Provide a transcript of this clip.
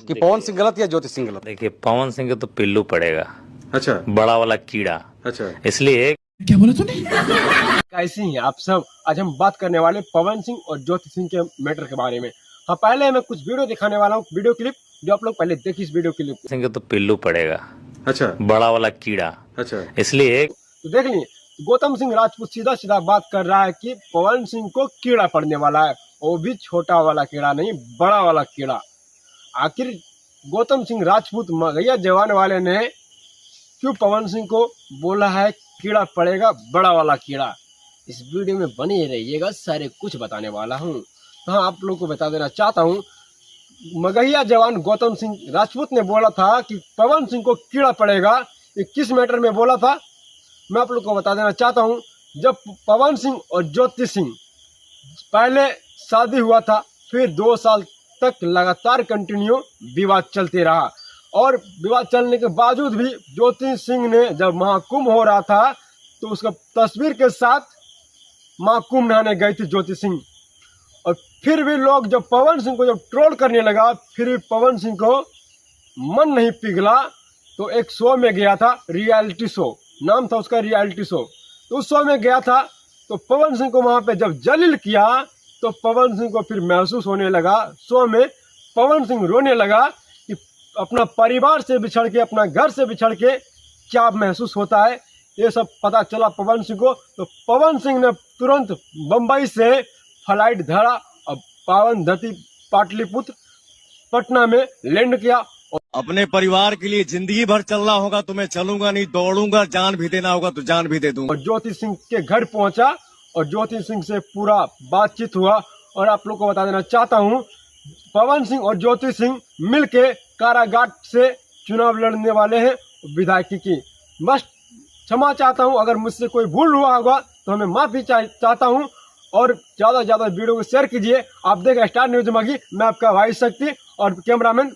कि पवन सिंह गलत या ज्योति सिंह गलत? देखिए, पवन सिंह को तो पिल्लू पड़ेगा, अच्छा बड़ा वाला कीड़ा। अच्छा। इसलिए कैसी हैं आप सब। आज हम बात करने वाले पवन सिंह और ज्योति सिंह के मैटर के बारे में। हाँ, पहले मैं कुछ वीडियो दिखाने वाला हूँ, वीडियो क्लिप जो आप लोग पहले देखिए। इस वीडियो क्लिप सिंह को तो पिल्लू पड़ेगा, अच्छा बड़ा वाला कीड़ा। अच्छा। इसलिए तो देख लिए, गौतम सिंह राजपूत सीधा सीधा बात कर रहा है कि पवन सिंह को कीड़ा पड़ने वाला है, वो भी छोटा वाला कीड़ा नहीं, बड़ा वाला कीड़ा। आखिर गौतम सिंह राजपूत मगहिया जवान वाले ने क्यों पवन सिंह को बोला है कीड़ा पड़ेगा, बड़ा वाला कीड़ा? इस वीडियो में बने रहिएगा, सारे कुछ बताने वाला हूँ। तो हाँ, आप लोगों को बता देना चाहता हूँ, मगहिया जवान गौतम सिंह राजपूत ने बोला था कि पवन सिंह को कीड़ा पड़ेगा। ये किस मैटर में बोला था मैं आप लोग को बता देना चाहता हूँ। जब पवन सिंह और ज्योति सिंह पहले शादी हुआ था, फिर 2 साल तक लगातार कंटिन्यू विवाद चलते रहा, और विवाद चलने के बावजूद भी ज्योति सिंह ने जब महाकुंभ हो रहा था तो उसका तस्वीर के साथ महाकुंभ नहाने गई थी ज्योति सिंह। और फिर भी लोग जब पवन सिंह को जब ट्रोल करने लगा, फिर भी पवन सिंह को मन नहीं पिघला, तो एक शो में गया था, रियलिटी शो नाम था उसका, रियलिटी शो। तो उस शो में गया था, तो पवन सिंह को वहां पे जब जलील किया तो पवन सिंह को फिर महसूस होने लगा, शो में पवन सिंह रोने लगा कि अपना परिवार से बिछड़ के, अपना घर से बिछड़ के क्या महसूस होता है। ये सब पता चला पवन सिंह को, तो पवन सिंह ने तुरंत बम्बई से फ्लाइट धरा और पावन धरती पाटलिपुत्र पटना में लैंड किया। अपने परिवार के लिए जिंदगी भर चलना होगा तो मैं चलूंगा नहीं, दौड़ूंगा, जान भी देना होगा तो जान भी दे दूंगा। और ज्योति सिंह के घर पहुंचा और ज्योति सिंह से पूरा बातचीत हुआ। और आप लोग को बता देना चाहता हूं, पवन सिंह और ज्योति सिंह मिलके कारागार से चुनाव लड़ने वाले हैं विधायकी की। बस क्षमा चाहता हूं, अगर मुझसे कोई भूल हुआ होगा तो हमें माफी चाहता हूं। और ज़्यादा से ज़्यादा वीडियो को शेयर कीजिए। आप देख स्टार न्यूज मगी, मैं आपका भाई शक्ति और कैमरामैन